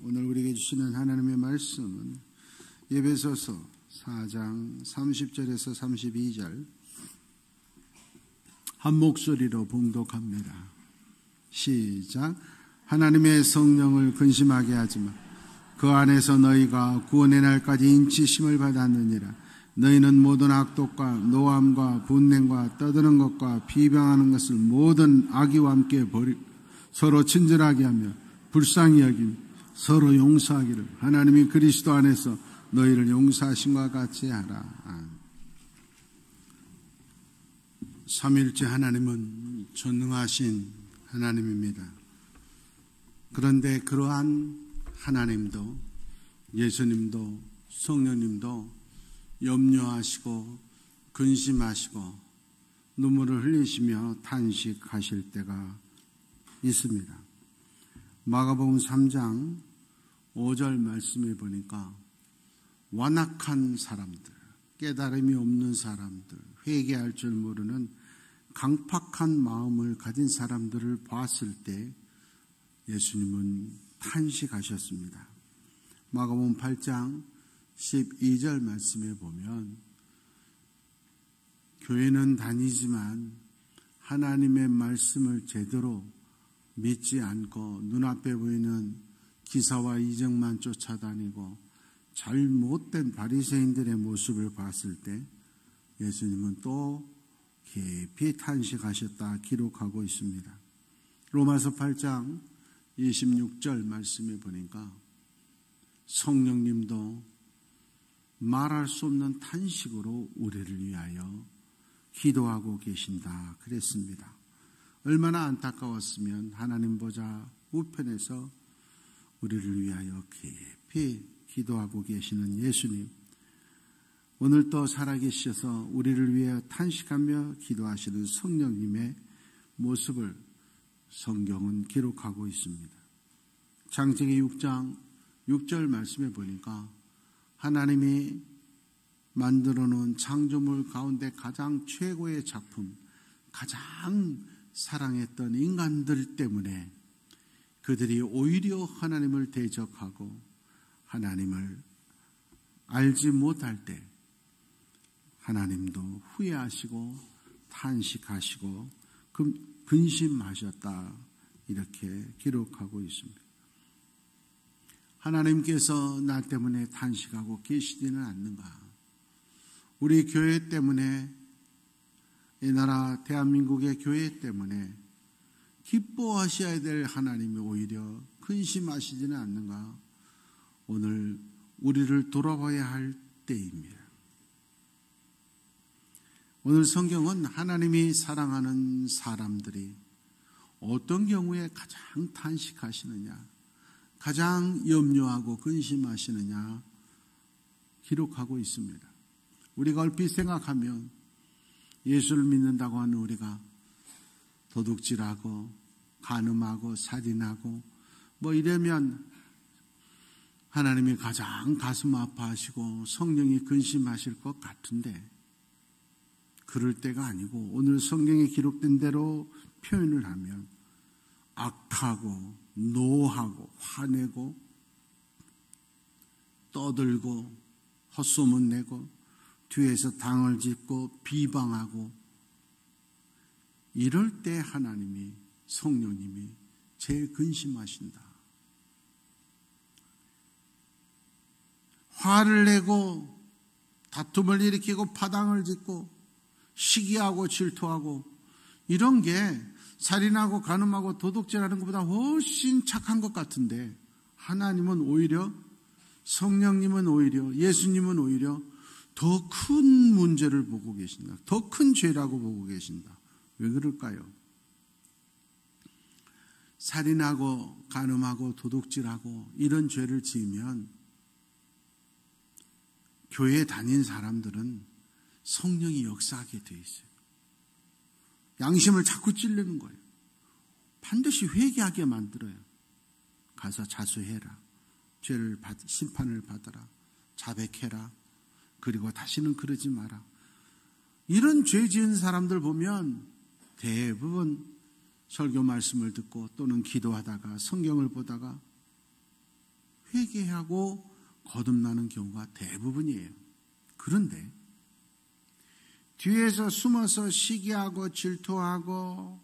오늘 우리에게 주시는 하나님의 말씀은 에베소서 4장 30절에서 32절 한 목소리로 봉독합니다. 시작. 하나님의 성령을 근심하게 하지마. 그 안에서 너희가 구원의 날까지 인치심을 받았느니라. 너희는 모든 악독과 노함과 분냉과 떠드는 것과 비방하는 것을 모든 악의와 함께 버리고 서로 친절하게 하며 불쌍히 여기며 서로 용서하기를 하나님이 그리스도 안에서 너희를 용서하신 것 같이 하라. 삼위일체 하나님은 전능하신 하나님입니다. 그런데 그러한 하나님도 예수님도 성령님도 염려하시고 근심하시고 눈물을 흘리시며 탄식하실 때가 있습니다. 마가복음 3장 5절 말씀에 보니까 완악한 사람들, 깨달음이 없는 사람들, 회개할 줄 모르는 강팍한 마음을 가진 사람들을 봤을 때 예수님은 탄식하셨습니다. 마가복음 8장 12절 말씀에 보면 교회는 다니지만 하나님의 말씀을 제대로 믿지 않고 눈앞에 보이는 기사와 이적만 쫓아다니고 잘못된 바리새인들의 모습을 봤을 때 예수님은 또 깊이 탄식하셨다 기록하고 있습니다. 로마서 8장 26절 말씀에 보니까 성령님도 말할 수 없는 탄식으로 우리를 위하여 기도하고 계신다 그랬습니다. 얼마나 안타까웠으면 하나님 보좌 우편에서 우리를 위하여 깊이 기도하고 계시는 예수님, 오늘 또 살아계셔서 우리를 위하여 탄식하며 기도하시는 성령님의 모습을 성경은 기록하고 있습니다. 창세기 6장 6절 말씀에 보니까 하나님이 만들어 놓은 창조물 가운데 가장 최고의 작품, 가장 사랑했던 인간들 때문에 그들이 오히려 하나님을 대적하고 하나님을 알지 못할 때 하나님도 후회하시고 탄식하시고 근심하셨다 이렇게 기록하고 있습니다. 하나님께서 나 때문에 탄식하고 계시지는 않는가? 우리 교회 때문에, 이 나라 대한민국의 교회 때문에 기뻐하셔야 될 하나님이 오히려 근심하시지는 않는가? 오늘 우리를 돌아봐야 할 때입니다. 오늘 성경은 하나님이 사랑하는 사람들이 어떤 경우에 가장 탄식하시느냐, 가장 염려하고 근심하시느냐 기록하고 있습니다. 우리가 얼핏 생각하면 예수를 믿는다고 하는 우리가 도둑질하고 간음하고 살인하고 뭐 이러면 하나님이 가장 가슴 아파하시고 성령이 근심하실 것 같은데 그럴 때가 아니고 오늘 성경에 기록된 대로 표현을 하면 악하고 노하고 화내고 떠들고 헛소문 내고 뒤에서 당을 짓고 비방하고 이럴 때 하나님이 성령님이 제일 근심하신다. 화를 내고 다툼을 일으키고 파당을 짓고 시기하고 질투하고 이런 게 살인하고 간음하고 도둑질하는 것보다 훨씬 착한 것 같은데 하나님은 오히려 성령님은 오히려 예수님은 오히려 더 큰 문제를 보고 계신다. 더 큰 죄라고 보고 계신다. 왜 그럴까요? 살인하고 간음하고 도둑질하고 이런 죄를 지으면 교회에 다닌 사람들은 성령이 역사하게 돼 있어요. 양심을 자꾸 찔르는 거예요. 반드시 회개하게 만들어요. 가서 자수해라. 심판을 받아라. 자백해라. 그리고 다시는 그러지 마라. 이런 죄 지은 사람들 보면 대부분 설교 말씀을 듣고 또는 기도하다가 성경을 보다가 회개하고 거듭나는 경우가 대부분이에요. 그런데 뒤에서 숨어서 시기하고 질투하고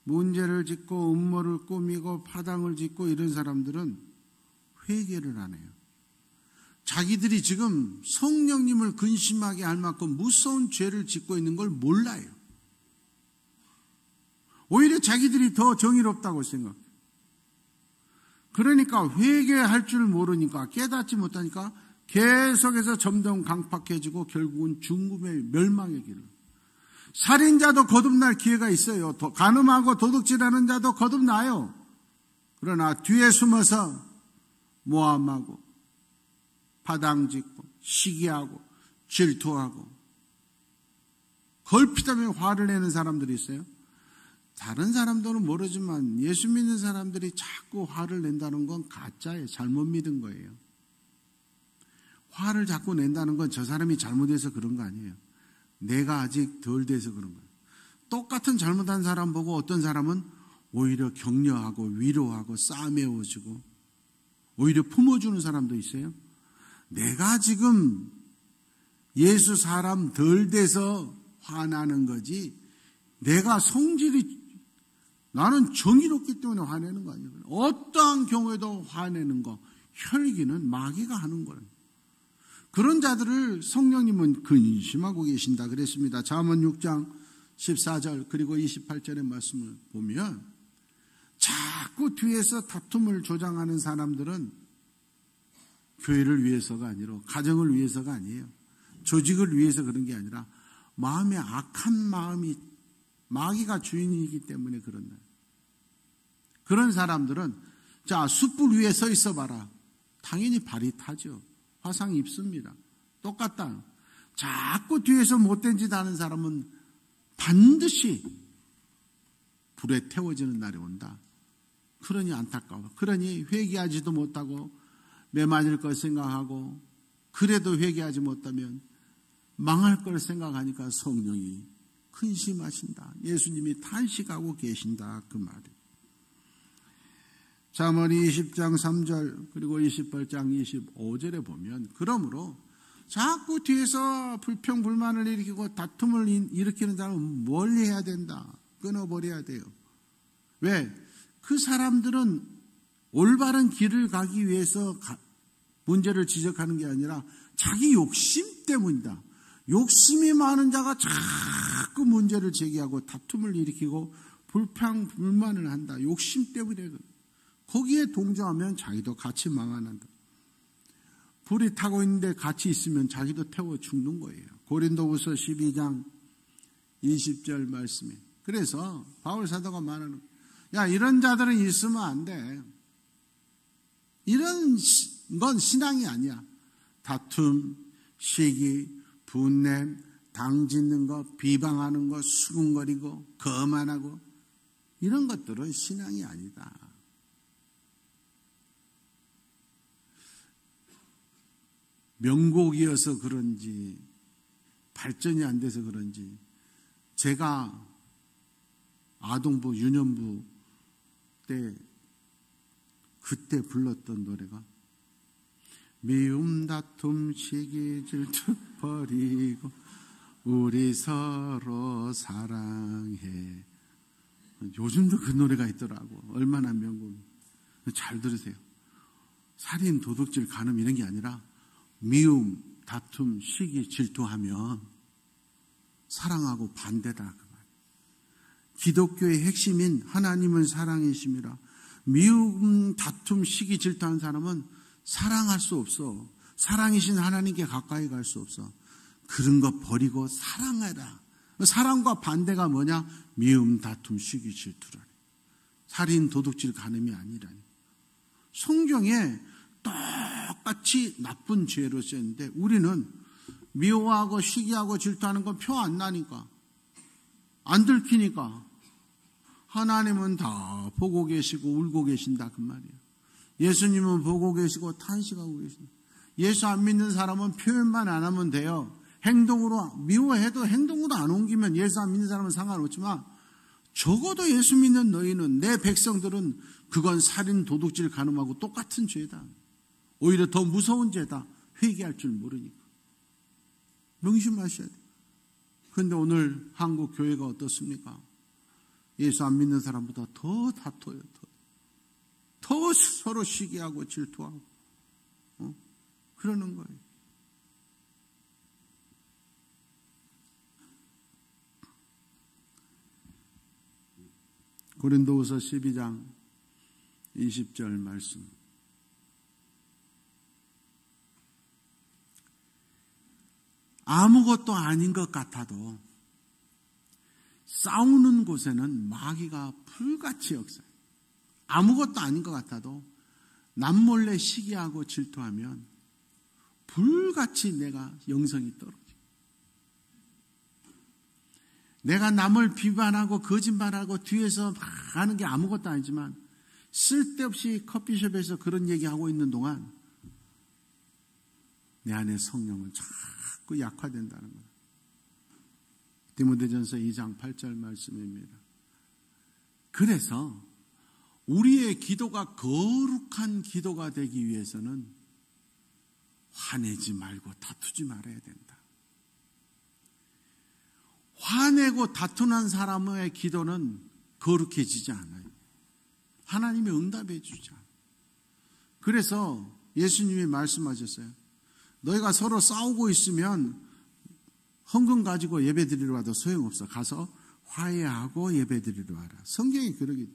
문제를 짓고 음모를 꾸미고 파당을 짓고 이런 사람들은 회개를 안 해요. 자기들이 지금 성령님을 근심하게 할 만큼 무서운 죄를 짓고 있는 걸 몰라요. 오히려 자기들이 더 정의롭다고 생각해요. 그러니까 회개할 줄 모르니까, 깨닫지 못하니까 계속해서 점점 강팍해지고 결국은 죽음의 멸망의 길을. 살인자도 거듭날 기회가 있어요. 간음하고 도둑질하는 자도 거듭나요. 그러나 뒤에 숨어서 모함하고 파당짓고 시기하고 질투하고 걸핏하면 화를 내는 사람들이 있어요. 다른 사람들은 모르지만 예수 믿는 사람들이 자꾸 화를 낸다는 건 가짜예요. 잘못 믿은 거예요. 화를 자꾸 낸다는 건 저 사람이 잘못해서 그런 거 아니에요. 내가 아직 덜 돼서 그런 거예요. 똑같은 잘못한 사람 보고 어떤 사람은 오히려 격려하고 위로하고 싸매워주고 오히려 품어주는 사람도 있어요. 내가 지금 예수 사람 덜 돼서 화나는 거지, 내가 성질이, 나는 정의롭기 때문에 화내는 거 아니에요. 어떠한 경우에도 화내는 거, 혈기는 마귀가 하는 거예요. 그런 자들을 성령님은 근심하고 계신다 그랬습니다. 잠언 6장 14절 그리고 28절의 말씀을 보면 자꾸 뒤에서 다툼을 조장하는 사람들은 교회를 위해서가 아니라, 가정을 위해서가 아니에요. 조직을 위해서 그런 게 아니라 마음에 악한 마음이, 마귀가 주인이기 때문에 그런 거예요. 그런 사람들은 자, 숯불 위에 서 있어 봐라. 당연히 발이 타죠. 화상 입습니다. 똑같다. 자꾸 뒤에서 못된 짓 하는 사람은 반드시 불에 태워지는 날이 온다. 그러니 안타까워. 그러니 회개하지도 못하고 매맞을 걸 생각하고, 그래도 회개하지 못하면 망할 걸 생각하니까 성령이 근심하신다. 예수님이 탄식하고 계신다. 그 말이에요. 잠언 20장 3절 그리고 28장 25절에 보면, 그러므로 자꾸 뒤에서 불평불만을 일으키고 다툼을 일으키는 사람은 멀리 해야 된다. 끊어버려야 돼요. 왜? 그 사람들은 올바른 길을 가기 위해서 문제를 지적하는 게 아니라 자기 욕심 때문이다. 욕심이 많은 자가 자꾸 문제를 제기하고 다툼을 일으키고 불평불만을 한다. 욕심 때문에. 거기에 동조하면 자기도 같이 망한다. 불이 타고 있는데 같이 있으면 자기도 태워 죽는 거예요. 고린도후서 12장 20절 말씀에. 그래서 바울 사도가 말하는, 야, 이런 자들은 있으면 안 돼. 이런 건 신앙이 아니야. 다툼, 시기, 분냄, 당짓는 거, 비방하는 거, 수군거리고 거만하고, 이런 것들은 신앙이 아니다. 명곡이어서 그런지 발전이 안 돼서 그런지 제가 아동부, 유년부 때 그때 불렀던 노래가 미움, 다툼, 시기, 질투 버리고 우리 서로 사랑해. 요즘도 그 노래가 있더라고. 얼마나 명곡이. 잘 들으세요. 살인, 도둑질, 간음 이런 게 아니라 미움, 다툼, 시기, 질투하면 사랑하고 반대다. 그 말. 기독교의 핵심인 하나님은 사랑이심이라. 미움, 다툼, 시기, 질투하는 사람은 사랑할 수 없어. 사랑이신 하나님께 가까이 갈 수 없어. 그런 거 버리고 사랑해라. 사랑과 반대가 뭐냐? 미움, 다툼, 시기, 질투라니. 살인, 도둑질, 간음이 아니라니. 성경에 똑같이 나쁜 죄로 쓰였는데 우리는 미워하고 시기하고 질투하는 건 표 안 나니까, 안 들키니까 하나님은 다 보고 계시고 울고 계신다 그 말이에요. 예수님은 보고 계시고 탄식하고 계신다. 예수 안 믿는 사람은 표현만 안 하면 돼요. 행동으로, 미워해도 행동으로 안 옮기면 예수 안 믿는 사람은 상관없지만 적어도 예수 믿는 너희는, 내 백성들은 그건 살인, 도둑질, 간음하고 똑같은 죄다. 오히려 더 무서운 죄다. 회개할 줄 모르니까. 명심하셔야 돼요. 그런데 오늘 한국 교회가 어떻습니까? 예수 안 믿는 사람보다 더 다퉈요. 더 서로 시기하고 질투하고 그러는 거예요. 고린도후서 12장 20절 말씀. 아무것도 아닌 것 같아도 싸우는 곳에는 마귀가 불같이 역사해요. 아무것도 아닌 것 같아도 남몰래 시기하고 질투하면 불같이 내가 영성이 떨어져요. 내가 남을 비판하고 거짓말하고 뒤에서 막 하는 게 아무것도 아니지만 쓸데없이 커피숍에서 그런 얘기하고 있는 동안 내 안에 성령은 자꾸 약화된다는 거예요. 디모데전서 2장 8절 말씀입니다. 그래서 우리의 기도가 거룩한 기도가 되기 위해서는 화내지 말고 다투지 말아야 된다. 화내고 다투는 사람의 기도는 거룩해지지 않아요. 하나님이 응답해 주지 않아요. 그래서 예수님이 말씀하셨어요. 너희가 서로 싸우고 있으면 헌금 가지고 예배 드리러 와도 소용없어. 가서 화해하고 예배 드리러 와라. 성경이 그러기.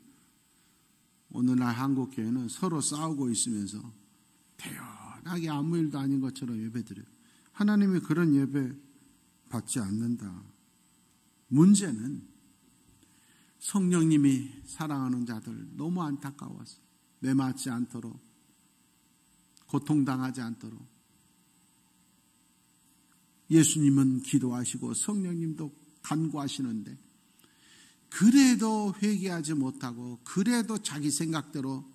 오늘날 한국교회는 서로 싸우고 있으면서 대연하게 아무 일도 아닌 것처럼 예배 드려요. 하나님이 그런 예배 받지 않는다. 문제는 성령님이 사랑하는 자들 너무 안타까워서 매맞지 않도록 고통당하지 않도록 예수님은 기도하시고 성령님도 간구하시는데 그래도 회개하지 못하고 그래도 자기 생각대로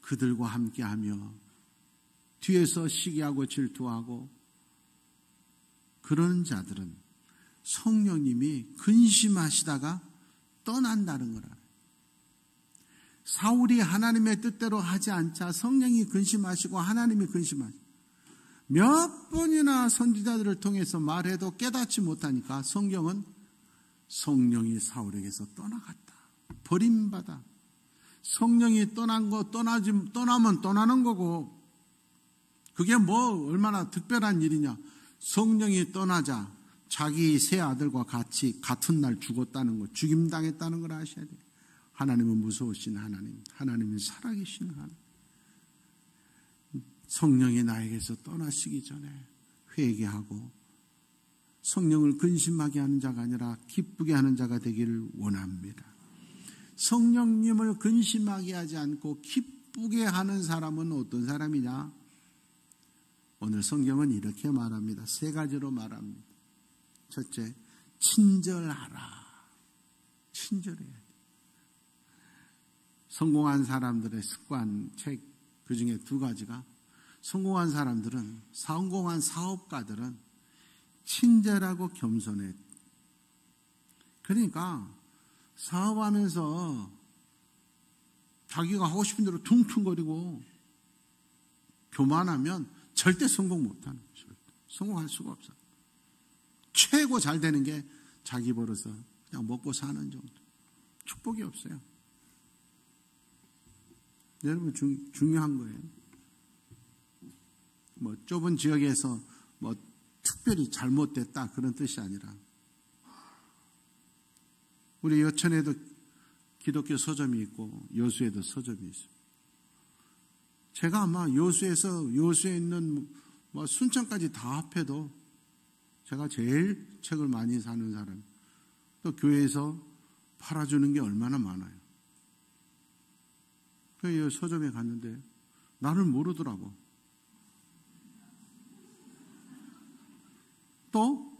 그들과 함께하며 뒤에서 시기하고 질투하고 그런 자들은 성령님이 근심하시다가 떠난다는 거라. 사울이 하나님의 뜻대로 하지 않자 성령이 근심하시고 하나님이 근심하시고 몇 번이나 선지자들을 통해서 말해도 깨닫지 못하니까 성경은 성령이 사울에게서 떠나갔다. 버림받아. 성령이 떠난 거 떠나면 떠나는 거고 그게 뭐 얼마나 특별한 일이냐. 성령이 떠나자 자기 세 아들과 같이 같은 날 죽었다는 거, 죽임당했다는 걸 아셔야 돼요. 하나님은 무서우신 하나님, 하나님은 살아계신 하나님. 성령이 나에게서 떠나시기 전에 회개하고 성령을 근심하게 하는 자가 아니라 기쁘게 하는 자가 되기를 원합니다. 성령님을 근심하게 하지 않고 기쁘게 하는 사람은 어떤 사람이냐? 오늘 성경은 이렇게 말합니다. 세 가지로 말합니다. 첫째, 친절하라. 친절해야 돼. 성공한 사람들의 습관, 책, 그 중에 두 가지가 성공한 사람들은, 성공한 사업가들은 친절하고 겸손해. 그러니까 사업하면서 자기가 하고 싶은 대로 퉁퉁거리고 교만하면 절대 성공 못하는 거죠. 성공할 수가 없어. 최고 잘 되는 게 자기 벌어서 그냥 먹고 사는 정도. 축복이 없어요. 여러분 중요한 거예요. 뭐 좁은 지역에서 뭐 특별히 잘못됐다 그런 뜻이 아니라 우리 여천에도 기독교 서점이 있고 여수에도 서점이 있어요. 제가 아마 여수에 있는 뭐 순천까지 다 합해도 제가 제일 책을 많이 사는 사람. 또 교회에서 팔아주는 게 얼마나 많아요. 그 서점에 갔는데 나를 모르더라고. 또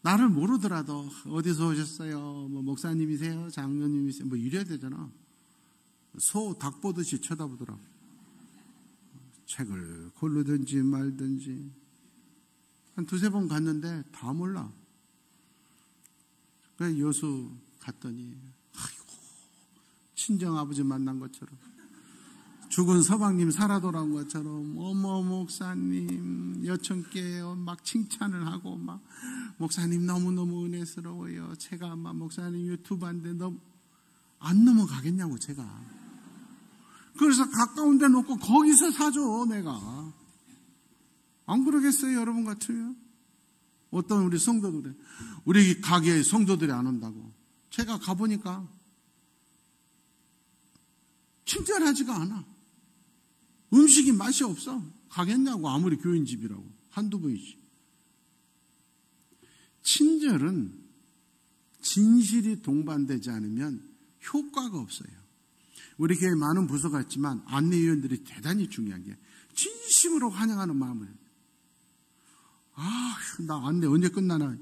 나를 모르더라도 어디서 오셨어요? 뭐 목사님이세요? 장로님이세요? 뭐 이래야 되잖아. 소 닭 보듯이 쳐다보더라고. 책을 고르든지 말든지 한 두세 번 갔는데 다 몰라. 그래서 여수 갔더니 아이고 친정아버지 만난 것처럼 죽은 서방님 살아 돌아온 것처럼 어머 목사님 여천께 막 칭찬을 하고 막 목사님 너무너무 은혜스러워요. 제가 막 목사님 유튜브 하는데 안 넘어가겠냐고 제가. 그래서 가까운 데 놓고 거기서 사줘 내가. 안 그러겠어요 여러분 같으면? 어떤 우리 성도들이 우리 가게에 성도들이 안 온다고. 제가 가보니까 친절하지가 않아. 음식이 맛이 없어. 가겠냐고 아무리 교인 집이라고. 한두 번이지. 친절은 진실이 동반되지 않으면 효과가 없어요. 우리 교회에 많은 부서가 있지만 안내위원들이 대단히 중요한 게 진심으로 환영하는 마음을. 나 안내 언제 끝나나.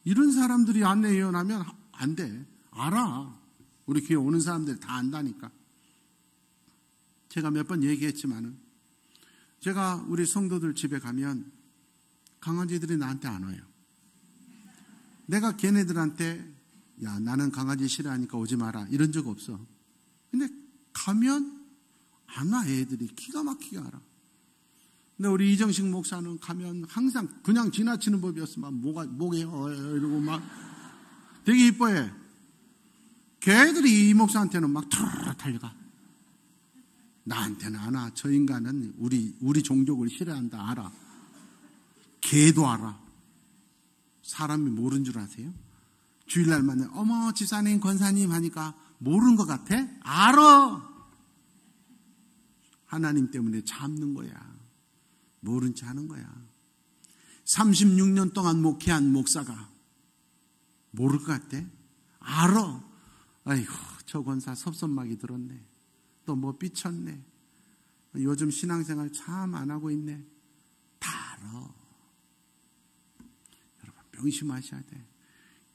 이런 사람들이 안내위원 하면 안 돼. 알아. 우리 교회 오는 사람들 다 안다니까. 제가 몇 번 얘기했지만은 제가 우리 성도들 집에 가면 강아지들이 나한테 안 와요. 내가 걔네들한테 야 나는 강아지 싫어하니까 오지 마라 이런 적 없어. 근데 가면 안 와. 애들이 기가 막히게 알아. 근데 우리 이정식 목사는 가면 항상 그냥 지나치는 법이었으면 목에 이러고 막 되게 이뻐해. 걔들이 이 목사한테는 막 털 달려가. 나한테는 안 와. 저 인간은 우리 종족을 싫어한다 알아. 걔도 알아. 사람이 모르는 줄 아세요? 주일날 만나 어머 집사님 권사님 하니까 모르는 것 같아? 알아. 하나님 때문에 참는 거야. 모른 체 하는 거야. 36년 동안 목회한 목사가 모를 것 같아? 알아. 아이고 저 권사 섭섭하게 들었네. 또 뭐 삐쳤네. 요즘 신앙생활 참 안 하고 있네. 다 알아. 여러분 명심하셔야 돼.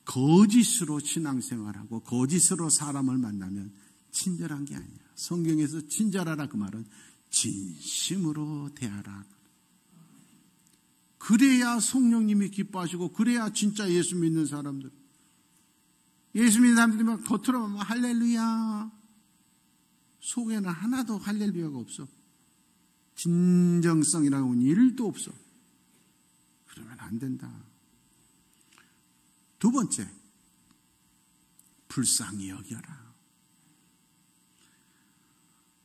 거짓으로 신앙생활하고 거짓으로 사람을 만나면 친절한 게 아니야. 성경에서 친절하라 그 말은 진심으로 대하라. 그래야 성령님이 기뻐하시고 그래야 진짜 예수 믿는 사람들. 예수 믿는 사람들이 막 겉으로만 할렐루야. 속에는 하나도 할렐루야가 없어. 진정성이라고 하는 일도 없어. 그러면 안 된다. 두 번째, 불쌍히 여겨라.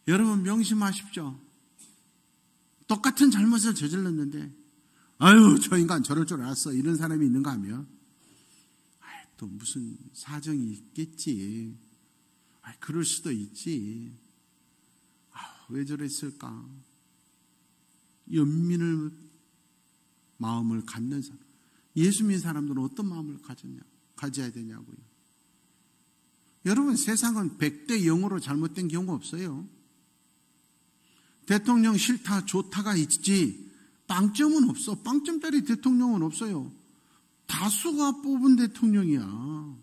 여러분 명심하십시오. 똑같은 잘못을 저질렀는데 아유 저 인간 저럴 줄 알았어 이런 사람이 있는가 하면 또 무슨 사정이 있겠지. 그럴 수도 있지. 왜 저랬을까. 연민을 마음을 갖는 사람. 예수 믿는 사람들은 어떤 마음을 가져야 되냐고요. 여러분 세상은 100대 0으로 잘못된 경우 없어요. 대통령 싫다 좋다가 있지 빵점은 없어. 빵점짜리 대통령은 없어요. 다수가 뽑은 대통령이야.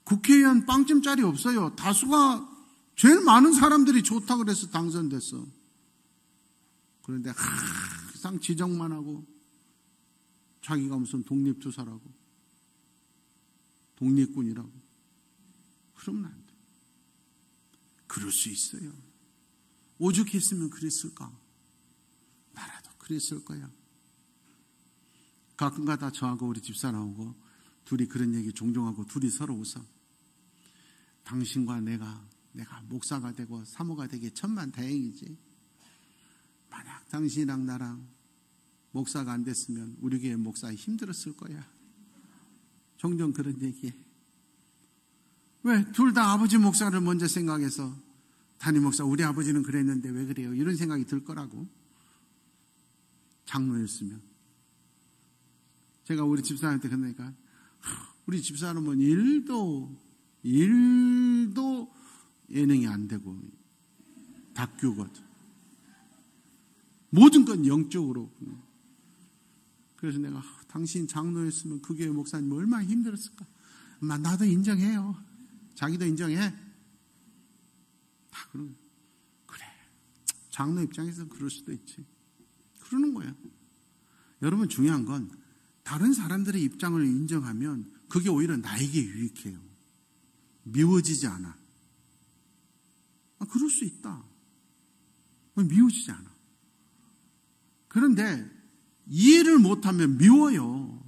국회의원 빵점짜리 없어요. 다수가 제일 많은 사람들이 좋다 그래서 당선됐어. 그런데 항상 지적만 하고 자기가 무슨 독립투사라고 독립군이라고 그러면 안 돼. 그럴 수 있어요. 오죽했으면 그랬을까. 나라도 그랬을 거야. 가끔가다 저하고 우리 집사람하고 둘이 그런 얘기 종종 하고 둘이 서로 웃어. 당신과 내가 목사가 되고 사모가 되기 천만다행이지. 만약 당신이랑 나랑 목사가 안 됐으면 우리 교회 목사 힘들었을 거야. 종종 그런 얘기해. 왜? 둘 다 아버지 목사를 먼저 생각해서 담임 목사 우리 아버지는 그랬는데 왜 그래요? 이런 생각이 들 거라고. 장로였으면. 제가 우리 집사람한테 그러니까 우리 집사람은 일도 예능이 안 되고 다큐거든. 모든 건 영적으로. 그래서 내가 당신 장로였으면 그 교회 목사님 얼마나 힘들었을까. 나도 인정해요. 자기도 인정해. 다 그래. 장로 입장에서는 그럴 수도 있지. 그러는 거야. 여러분 중요한 건 다른 사람들의 입장을 인정하면 그게 오히려 나에게 유익해요. 미워지지 않아. 그럴 수 있다. 미워지지 않아. 그런데 이해를 못하면 미워요.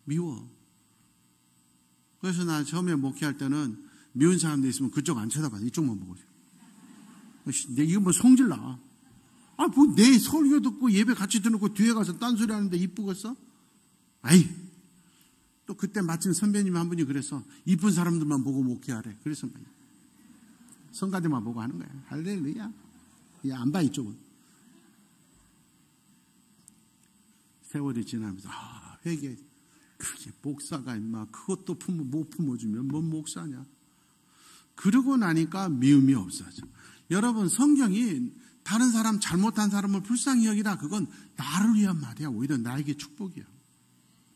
미워. 그래서 나 처음에 목회할 때는 미운 사람들 있으면 그쪽 안 쳐다봐. 이쪽만 보고. 이거 뭐 성질나. 뭐 내 설교 듣고 예배 같이 듣고 뒤에 가서 딴소리 하는데 이쁘겠어? 아이. 또 그때 마침 선배님 한 분이 그래서 이쁜 사람들만 보고 목회하래. 그래서 성가대만 보고 하는 거야. 할렐루야. 안 봐, 이쪽은. 세월이 지나면서, 회개. 그게 목사가 임마, 그것도 못 품어주면 뭔 목사냐. 그러고 나니까 미움이 없어져. 여러분, 성경이 다른 사람, 잘못한 사람을 불쌍히 여기라. 그건 나를 위한 말이야. 오히려 나에게 축복이야.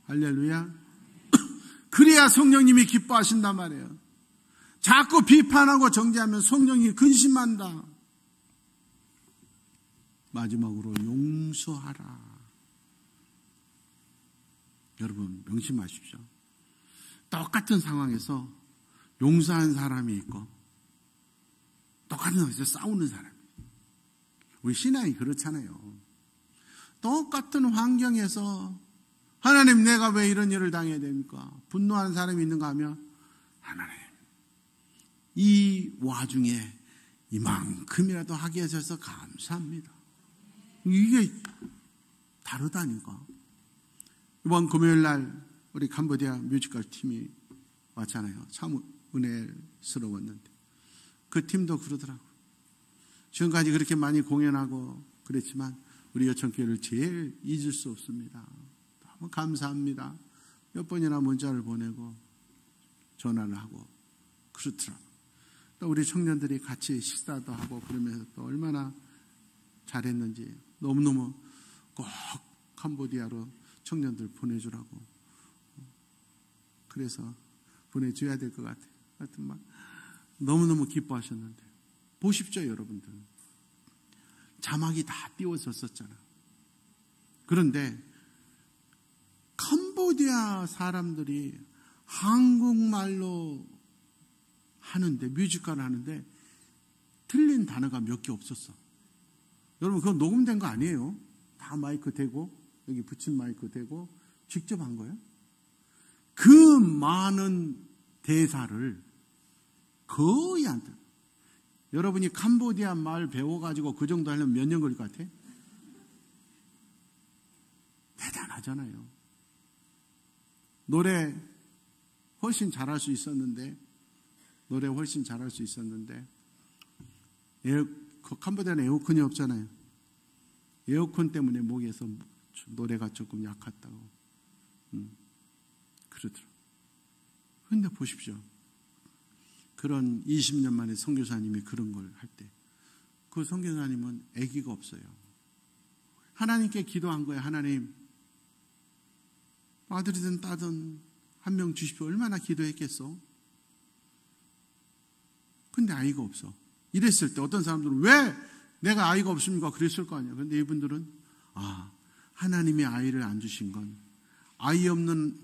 할렐루야. 그래야 성령님이 기뻐하신단 말이에요. 자꾸 비판하고 정죄하면 성령이 근심한다. 마지막으로 용서하라. 여러분 명심하십시오. 똑같은 상황에서 용서한 사람이 있고 똑같은 상황에서 싸우는 사람이 있고. 우리 신앙이 그렇잖아요. 똑같은 환경에서 하나님 내가 왜 이런 일을 당해야 됩니까? 분노하는 사람이 있는가 하면 하나님 이 와중에 이만큼이라도 하게 해주셔서 감사합니다. 이게 다르다니까. 이번 금요일 날 우리 캄보디아 뮤지컬 팀이 왔잖아요. 참 은혜스러웠는데 그 팀도 그러더라고요. 지금까지 그렇게 많이 공연하고 그랬지만 우리 여천교회를 제일 잊을 수 없습니다. 너무 감사합니다. 몇 번이나 문자를 보내고 전화를 하고 그렇더라고요. 또 우리 청년들이 같이 식사도 하고 그러면서 또 얼마나 잘했는지 너무너무 꼭 캄보디아로 청년들 보내주라고. 그래서 보내줘야 될 것 같아요. 하여튼 막 너무너무 기뻐하셨는데 보십시오, 여러분들. 자막이 다 띄워졌었잖아. 그런데 캄보디아 사람들이 한국말로 하는데, 뮤지컬을 하는데 틀린 단어가 몇 개 없었어. 여러분 그거 녹음된 거 아니에요. 다 마이크 대고 여기 붙인 마이크 대고 직접 한 거예요. 그 많은 대사를 거의 안 돼. 여러분이 캄보디아 말 배워가지고 그 정도 하려면 몇 년 걸릴 것 같아? 대단하잖아요. 노래 훨씬 잘할 수 있었는데 캄보디아는 에어컨이 없잖아요. 에어컨 때문에 목에서 노래가 조금 약했다고 그러더라고요. 그런데 보십시오. 그런 20년 만에 선교사님이 그런 걸 할 때 그 선교사님은 아기가 없어요. 하나님께 기도한 거예요. 하나님, 아들이든 딸든 한 명 주십시오. 얼마나 기도했겠어? 근데 아이가 없어. 이랬을 때 어떤 사람들은 왜 내가 아이가 없습니까? 그랬을 거 아니야. 그런데 이분들은 하나님이 아이를 안 주신 건 아이 없는,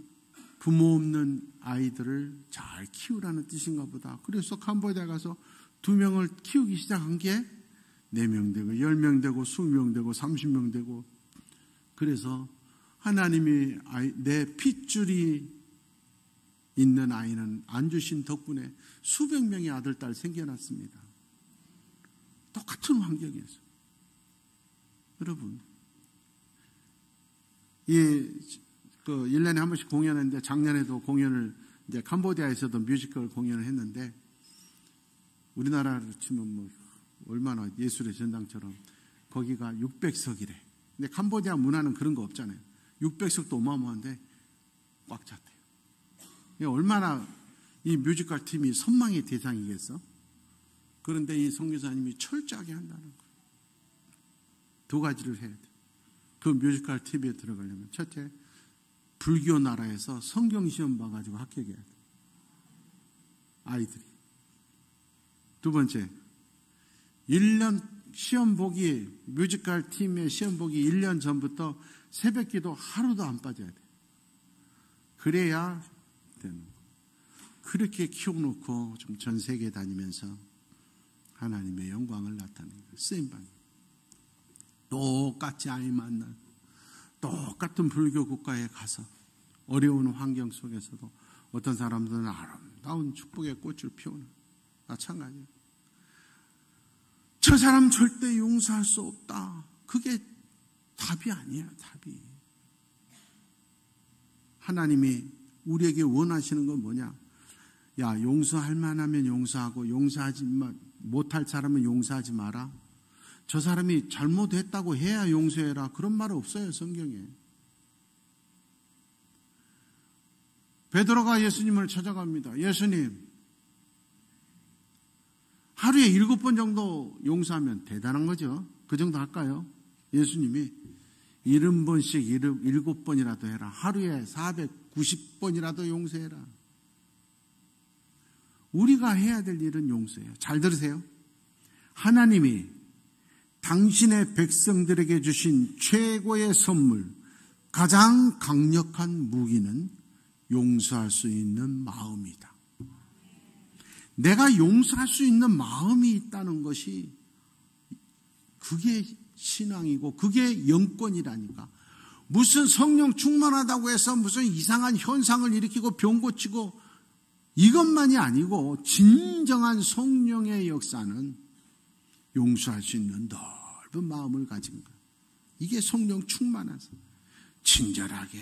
부모 없는 아이들을 잘 키우라는 뜻인가 보다. 그래서 캄보디아 가서 2명을 키우기 시작한 게 4명 되고 10명 되고 20명 되고 30명 되고, 그래서 하나님이 내 핏줄이 있는 아이는 안 주신 덕분에 수백 명의 아들, 딸 생겨났습니다. 똑같은 환경에서. 여러분, 1년에 한 번씩 공연했는데, 작년에도 공연을, 이제 캄보디아에서도 뮤지컬 공연을 했는데, 우리나라로 치면 뭐, 얼마나 예술의 전당처럼, 거기가 600석이래. 근데 캄보디아 문화는 그런 거 없잖아요. 600석도 어마어마한데, 꽉 찼대요. 얼마나 이 뮤지컬 팀이 선망의 대상이겠어? 그런데 이 선교사님이 철저하게 한다는 거예요. 2가지를 해야 돼. 그 뮤지컬 TV에 들어가려면 첫째, 불교 나라에서 성경 시험 봐가지고 합격해야 돼. 아이들이. 2번째, 1년 시험 보기, 뮤지컬 팀의 시험 보기 1년 전부터 새벽 기도 하루도 안 빠져야 돼. 그래야 되는 거. 그렇게 키워놓고 좀 전 세계 다니면서 하나님의 영광을 나타내는 거예요. 쓰임받는. 똑같이 아이 만나 똑같은 불교 국가에 가서 어려운 환경 속에서도 어떤 사람들은 아름다운 축복의 꽃을 피우는 마찬가지예요. 저 사람 절대 용서할 수 없다. 그게 답이 아니에요. 답이. 하나님이 우리에게 원하시는 건 뭐냐? 야, 용서할 만하면 용서하고 용서하지 못할 사람은 용서하지 마라. 저 사람이 잘못했다고 해야 용서해라. 그런 말 없어요, 성경에. 베드로가 예수님을 찾아갑니다. 예수님, 하루에 7번 정도 용서하면 대단한 거죠. 그 정도 할까요? 예수님이 70번씩 7번이라도 해라. 하루에 490번이라도 용서해라. 우리가 해야 될 일은 용서예요. 잘 들으세요. 하나님이 당신의 백성들에게 주신 최고의 선물, 가장 강력한 무기는 용서할 수 있는 마음이다. 내가 용서할 수 있는 마음이 있다는 것이 그게 신앙이고 그게 영권이라니까. 무슨 성령 충만하다고 해서 무슨 이상한 현상을 일으키고 병 고치고 이것만이 아니고 진정한 성령의 역사는 용서할 수 있는 넓은 마음을 가진 것. 이게 성령 충만해서 친절하게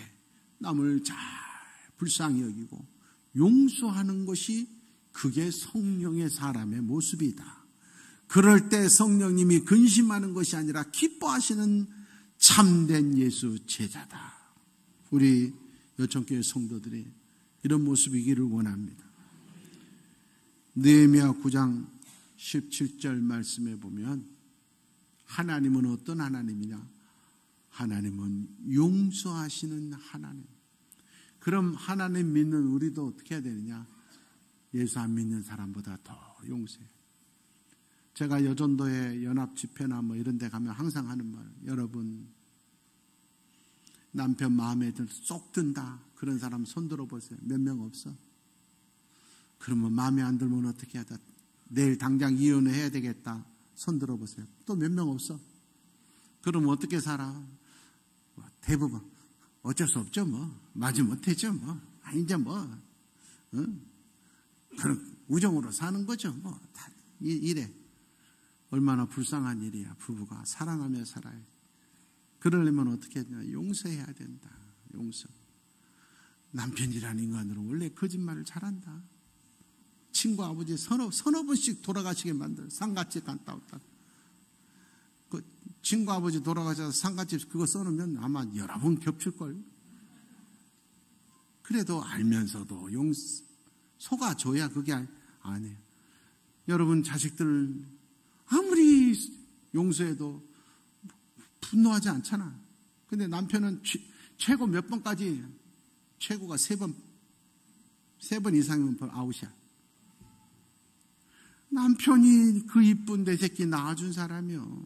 남을 잘 불쌍히 여기고 용서하는 것이 그게 성령의 사람의 모습이다. 그럴 때 성령님이 근심하는 것이 아니라 기뻐하시는 참된 예수 제자다. 우리 여천교회 성도들이 이런 모습이기를 원합니다. 느헤미야 9장 17절 말씀에 보면 하나님은 어떤 하나님이냐? 하나님은 용서하시는 하나님. 그럼 하나님 믿는 우리도 어떻게 해야 되느냐? 예수 안 믿는 사람보다 더 용서해. 제가 여전도의 연합 집회나 뭐 이런 데 가면 항상 하는 말, 여러분 남편 마음에 쏙 든다 그런 사람 손 들어보세요. 몇 명 없어? 그러면 마음에 안 들면 어떻게 하다? 내일 당장 이혼을 해야 되겠다. 손 들어보세요. 또 몇 명 없어? 그럼 어떻게 살아? 대부분 어쩔 수 없죠 뭐. 마지 못했죠 뭐. 아니죠 뭐. 그런 우정으로 사는 거죠 뭐. 다 이래. 얼마나 불쌍한 일이야. 부부가 사랑하며 살아야 돼. 그러려면 어떻게 해야 되나? 용서해야 된다. 용서. 남편이라는 인간으로 원래 거짓말을 잘한다. 친구 아버지 서너 번씩 돌아가시게 만들어. 상갓집 갔다 왔다. 그 친구 아버지 돌아가셔서 상갓집 그거 써놓으면 아마 여러 번 겹칠걸. 그래도 알면서도 속아줘야 그게 안 해요. 여러분 자식들 아무리 용서해도 분노하지 않잖아. 근데 남편은 최고 몇 번까지, 최고가 3번 이상이면 아웃이야. 남편이 그 이쁜 내 새끼 낳아준 사람이요.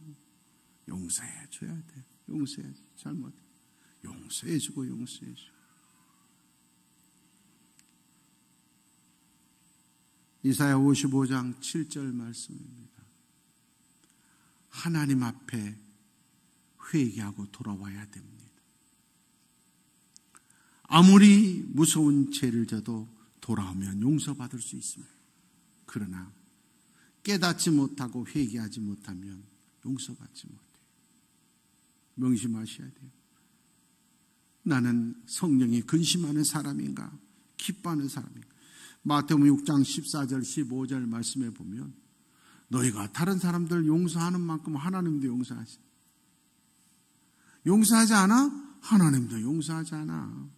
용서해줘야 돼. 용서해야지. 잘못. 용서해주고 용서해주고. 이사야 55장 7절 말씀입니다. 하나님 앞에 회개하고 돌아와야 됩니다. 아무리 무서운 죄를 져도 돌아오면 용서받을 수 있습니다. 그러나 깨닫지 못하고 회개하지 못하면 용서받지 못해요. 명심하셔야 돼요. 나는 성령이 근심하는 사람인가? 기뻐하는 사람인가? 마태복음 6장 14절 15절 말씀에 보면 너희가 다른 사람들 용서하는 만큼 하나님도 용서하시. 용서하지 않아? 하나님도 용서하지 않아.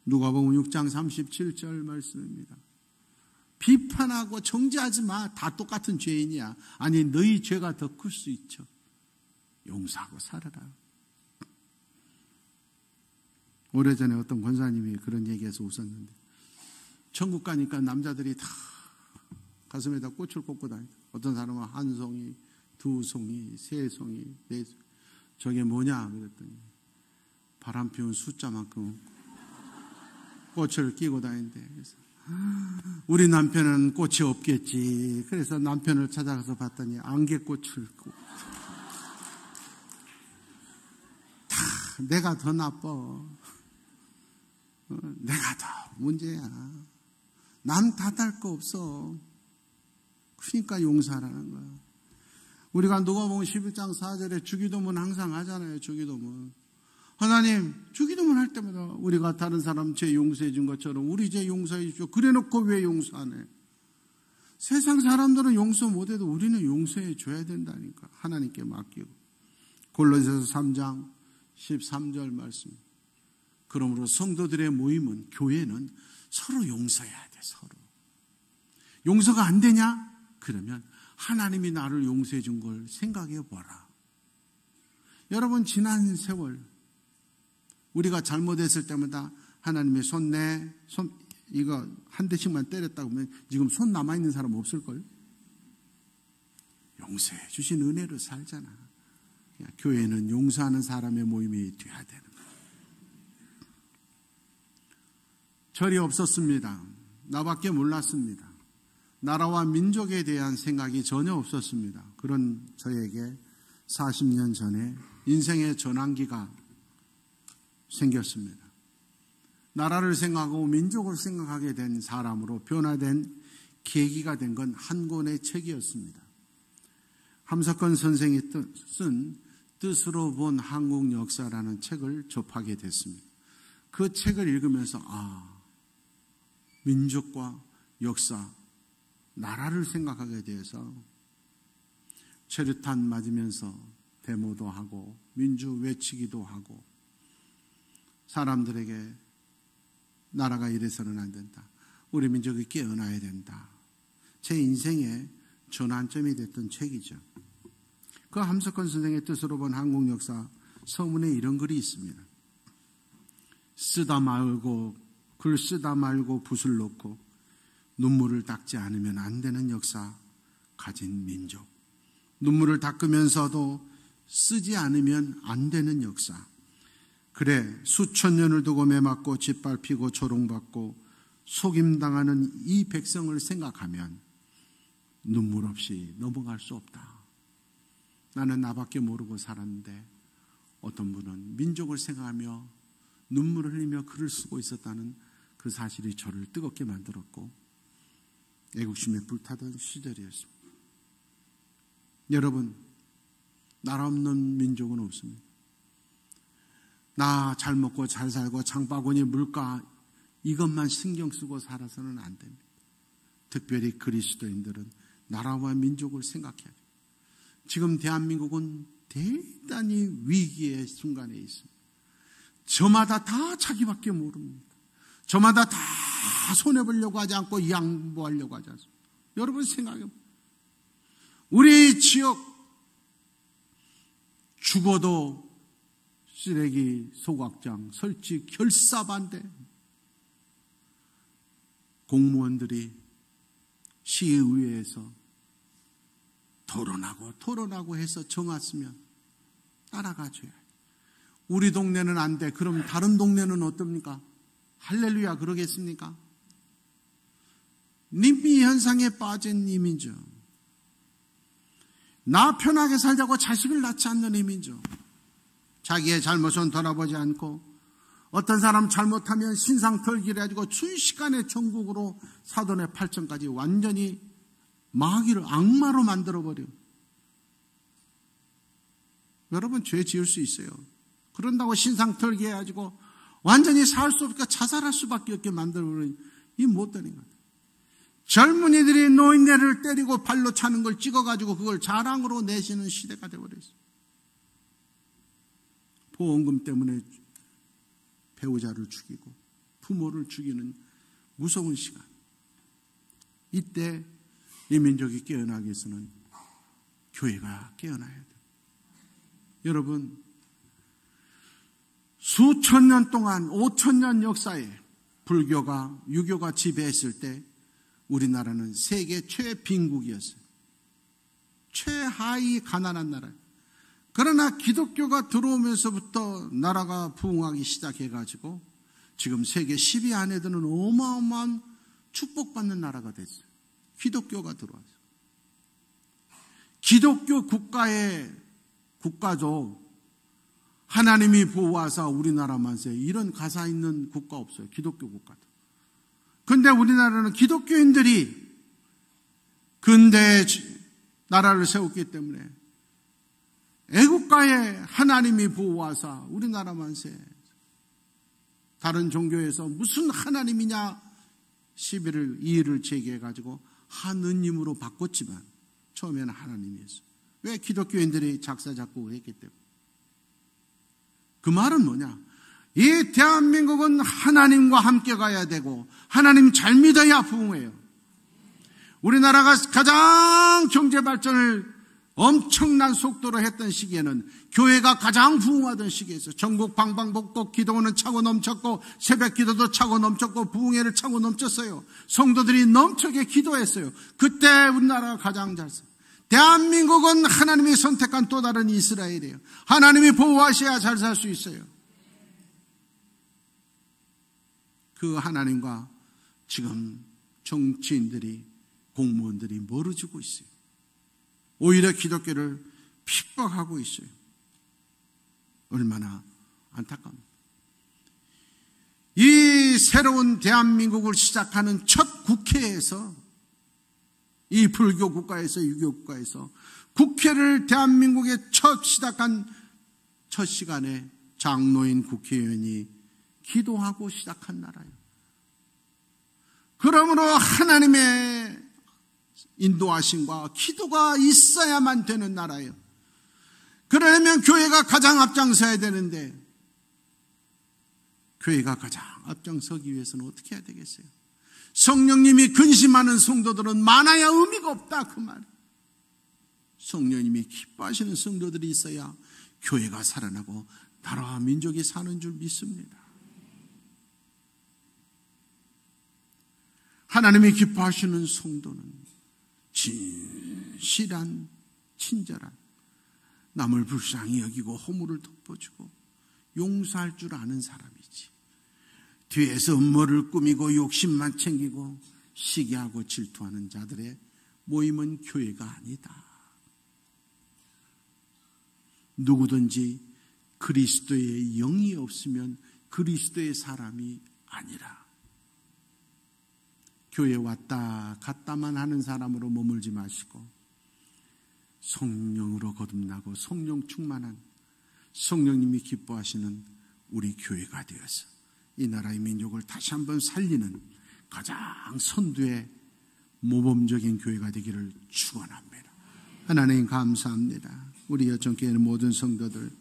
누가복음 6장 37절 말씀입니다. 비판하고 정죄하지 마. 다 똑같은 죄인이야. 아니 너희 죄가 더 클 수 있죠. 용서하고 살아라. 오래전에 어떤 권사님이 그런 얘기해서 웃었는데 천국 가니까 남자들이 다 가슴에다 꽃을 꽂고 다니다. 어떤 사람은 한 송이, 두 송이, 세 송이, 네 송이. 저게 뭐냐 그랬더니 바람 피운 숫자만큼 꽃을 끼고 다닌대. 그래서 우리 남편은 꽃이 없겠지. 그래서 남편을 찾아가서 봤더니 안개꽃을 다 내가 더 나빠. 내가 더 문제야. 남 탓할 거 없어. 그러니까 용서하라는 거야. 우리가 누가복음 11장 4절에 주기도문 항상 하잖아요. 주기도문. 하나님, 주기도문 할 때마다 우리가 다른 사람 죄 용서해 준 것처럼 우리 죄 용서해 주십시오. 그래놓고 왜 용서 안 해? 세상 사람들은 용서 못해도 우리는 용서해 줘야 된다니까. 하나님께 맡기고. 골로새서 3장 13절 말씀. 그러므로 성도들의 모임은, 교회는 서로 용서해야 돼. 서로. 용서가 안 되냐? 그러면 하나님이 나를 용서해 준 걸 생각해 보라. 여러분, 지난 세월 우리가 잘못했을 때마다 하나님의 손 이거 한 대씩만 때렸다고 하면 지금 손 남아있는 사람 없을걸? 용서해 주신 은혜로 살잖아. 교회는 용서하는 사람의 모임이 돼야 되는 거야. 철이 없었습니다. 나밖에 몰랐습니다. 나라와 민족에 대한 생각이 전혀 없었습니다. 그런 저에게 40년 전에 인생의 전환기가 생겼습니다. 나라를 생각하고 민족을 생각하게 된 사람으로 변화된 계기가 된 건 한 권의 책이었습니다. 함석헌 선생이 쓴 뜻으로 본 한국 역사라는 책을 접하게 됐습니다. 그 책을 읽으면서 민족과 역사, 나라를 생각하게 돼서 최루탄 맞으면서 데모도 하고 민주 외치기도 하고 사람들에게 나라가 이래서는 안 된다. 우리 민족이 깨어나야 된다. 제 인생의 전환점이 됐던 책이죠. 그 함석헌 선생의 뜻으로 본 한국 역사 서문에 이런 글이 있습니다. 글 쓰다 말고 붓을 놓고 눈물을 닦지 않으면 안 되는 역사 가진 민족. 눈물을 닦으면서도 쓰지 않으면 안 되는 역사. 그래, 수천 년을 두고 매맞고 짓밟히고 조롱받고 속임당하는 이 백성을 생각하면 눈물 없이 넘어갈 수 없다. 나는 나밖에 모르고 살았는데 어떤 분은 민족을 생각하며 눈물을 흘리며 글을 쓰고 있었다는 그 사실이 저를 뜨겁게 만들었고 애국심에 불타던 시절이었습니다. 여러분, 나라 없는 민족은 없습니다. 나 잘 먹고 잘 살고 장바구니 물가 이것만 신경 쓰고 살아서는 안 됩니다. 특별히 그리스도인들은 나라와 민족을 생각해야 돼요. 지금 대한민국은 대단히 위기의 순간에 있습니다. 저마다 다 자기밖에 모릅니다. 저마다 다 손해보려고 하지 않고 양보하려고 하지 않습니다. 여러분 생각해보세요. 우리 지역 죽어도 쓰레기 소각장 설치 결사반대. 공무원들이 시의회에서 토론하고 해서 정했으면 따라가줘야 돼. 우리 동네는 안 돼. 그럼 다른 동네는 어떻습니까? 할렐루야 그러겠습니까? 님비 현상에 빠진 이민족. 나 편하게 살자고 자식을 낳지 않는 이민족. 자기의 잘못은 돌아보지 않고 어떤 사람 잘못하면 신상 털기를 해가지고 순식간에 전국으로 사돈의 8천까지 완전히 마귀를 악마로 만들어버려. 여러분 죄 지을 수 있어요. 그런다고 신상 털기 해가지고 완전히 살 수 없으니까 자살할 수밖에 없게 만들어버리는 이 못되는 거예요. 젊은이들이 노인네를 때리고 발로 차는 걸 찍어가지고 그걸 자랑으로 내시는 시대가 되어버렸어요. 보험금 때문에 배우자를 죽이고 부모를 죽이는 무서운 시간. 이때 이 민족이 깨어나기 위해서는 교회가 깨어나야 돼요. 여러분, 수천 년 동안 5천 년 역사에 불교가 유교가 지배했을 때 우리나라는 세계 최빈국이었어요. 최하위 가난한 나라예요. 그러나 기독교가 들어오면서부터 나라가 부흥하기 시작해가지고 지금 세계 10위 안에 드는 어마어마한 축복받는 나라가 됐어요. 기독교가 들어와서. 기독교 국가도 하나님이 보호하사 우리나라만 세. 이런 가사 있는 국가 없어요. 기독교 국가도. 근데 우리나라는 기독교인들이 근대에 나라를 세웠기 때문에 애국가에 하나님이 보호하사 우리나라만 세. 다른 종교에서 무슨 하나님이냐 시비를 이의를 제기해가지고 하느님으로 바꿨지만 처음에는 하나님이었어요. 왜? 기독교인들이 작사작곡했기 때문에. 그 말은 뭐냐? 이 대한민국은 하나님과 함께 가야 되고 하나님 잘 믿어야 부흥해요. 우리나라가 가장 경제 발전을 엄청난 속도로 했던 시기에는 교회가 가장 부흥하던 시기에서 전국 방방곡곡 기도는 차고 넘쳤고 새벽 기도도 차고 넘쳤고 부흥회를 차고 넘쳤어요. 성도들이 넘쳐게 기도했어요. 그때 우리나라가 가장 잘 살았어요. 대한민국은 하나님이 선택한 또 다른 이스라엘이에요. 하나님이 보호하셔야 잘 살 수 있어요. 그 하나님과 지금 정치인들이 공무원들이 멀어지고 있어요. 오히려 기독교를 핍박하고 있어요. 얼마나 안타깝습니다. 이 새로운 대한민국을 시작하는 첫 국회에서 이 불교 국가에서 유교 국가에서 국회를 대한민국에 시작한 첫 시간에 장로인 국회의원이 기도하고 시작한 나라예요. 그러므로 하나님의 인도하심과 기도가 있어야만 되는 나라예요. 그러려면 교회가 가장 앞장서야 되는데 교회가 가장 앞장서기 위해서는 어떻게 해야 되겠어요? 성령님이 근심하는 성도들은 많아야 의미가 없다 그 말. 성령님이 기뻐하시는 성도들이 있어야 교회가 살아나고 나라와 민족이 사는 줄 믿습니다. 하나님이 기뻐하시는 성도는 진실한 친절한 남을 불쌍히 여기고 허물을 덮어주고 용서할 줄 아는 사람이지. 뒤에서 음모를 꾸미고 욕심만 챙기고 시기하고 질투하는 자들의 모임은 교회가 아니다. 누구든지 그리스도의 영이 없으면 그리스도의 사람이 아니라. 교회 왔다 갔다만 하는 사람으로 머물지 마시고 성령으로 거듭나고 성령 충만한 성령님이 기뻐하시는 우리 교회가 되어서 이 나라의 민족을 다시 한번 살리는 가장 선두의 모범적인 교회가 되기를 축원합니다. 하나님 감사합니다. 우리 여천교회의 모든 성도들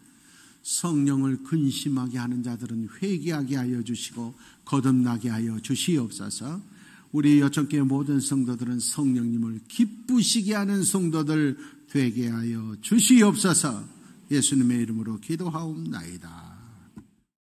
성령을 근심하게 하는 자들은 회개하게 하여 주시고 거듭나게 하여 주시옵소서. 우리 여천교회 모든 성도들은 성령님을 기쁘시게 하는 성도들 되게 하여 주시옵소서. 예수님의 이름으로 기도하옵나이다.